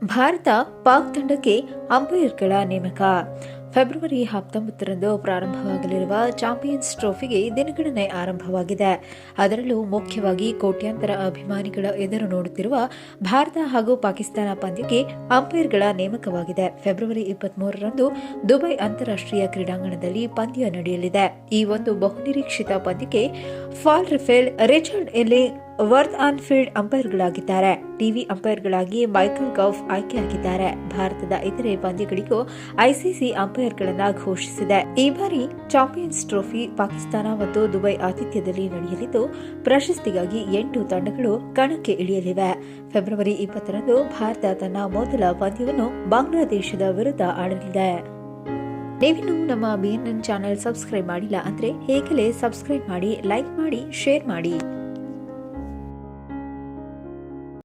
ಭಾರತ ಪಾಕ್ ತಂಡಕ್ಕೆ ಅಂಪೈರ್ಗಳ ನೇಮಕ. February 19ರಂದು ಪ್ರಾರಂಭವಾಗಲಿರುವ champions ಟ್ರೋಫಿಗೆ ದಿನಗಣನೆ ಆರಂಭವಾಗಿದೆ. ಅದರಲ್ಲೂ ಮುಖ್ಯವಾಗಿ ಕೋಟ್ಯಾಂತರ ಅಭಿಮಾನಿಗಳ ಎದುರು ನೋಡುತ್ತಿರುವ ಭಾರತ ಹಾಗೂ ಪಾಕಿಸ್ತಾನ ಪಂದ್ಯಕ್ಕೆ ಅಂಪೈರ್ಗಳ ನೇಮಕವಾಗಿದೆ. ಫೆಬ್ರವರಿ 23ರಂದು ದುಬೈ ಅಂತಾರಾಷ್ಟ್ರೀಯ ಕ್ರೀಡಾಂಗಣದಲ್ಲಿ ಪಂದ್ಯ ನಡೆಯಲಿದೆ. ಈ ಒಂದು ಬಹುನಿರೀಕ್ಷಿತ ಪಂದ್ಯಕ್ಕೆ Paul Reiffel, Richard Illingworth on field ಅಂಪೈರ್ಗಳಾಗಿದ್ದಾರೆ. ಟಿವಿ ಅಂಪೈರ್ಗಳಾಗಿ ಮೈಕಲ್ ಗೌಫ್ ಆಯ್ಕೆಯಾಗಿದ್ದಾರೆ. ಭಾರತದ ಇತರೆ ಪಂದ್ಯಗಳಿಗೂ ಐಸಿಸಿ ಅಂಪೈರ್ಗಳನ್ನು ಘೋಷಿಸಿದೆ. ಈ ಬಾರಿ ಚಾಂಪಿಯನ್ಸ್ ಟ್ರೋಫಿ ಪಾಕಿಸ್ತಾನ ಮತ್ತು ದುಬೈ ಆತಿಥ್ಯದಲ್ಲಿ ನಡೆಯಲಿದ್ದು, ಪ್ರಶಸ್ತಿಗಾಗಿ 8 ತಂಡಗಳು ಕಣಕ್ಕೆ ಇಳಿಯಲಿವೆ. ಫೆಬ್ರವರಿ 20ರಂದು ಭಾರತ ತನ್ನ ಮೊದಲ ಪಂದ್ಯವನ್ನು ಬಾಂಗ್ಲಾದೇಶದ ವಿರುದ್ಧ ಆಡಲಿದೆ. ನೀವಿನ್ನೂ ನಮ್ಮ BNN ಚಾನೆಲ್ ಸಬ್ಸ್ಕ್ರೈಬ್ ಮಾಡಿಲ್ಲ ಅಂದ್ರೆ ಈಗಲೇ ಸಬ್ಸ್ಕ್ರೈಬ್ ಮಾಡಿ, ಲೈಕ್ ಮಾಡಿ, ಶೇರ್ ಮಾಡಿ.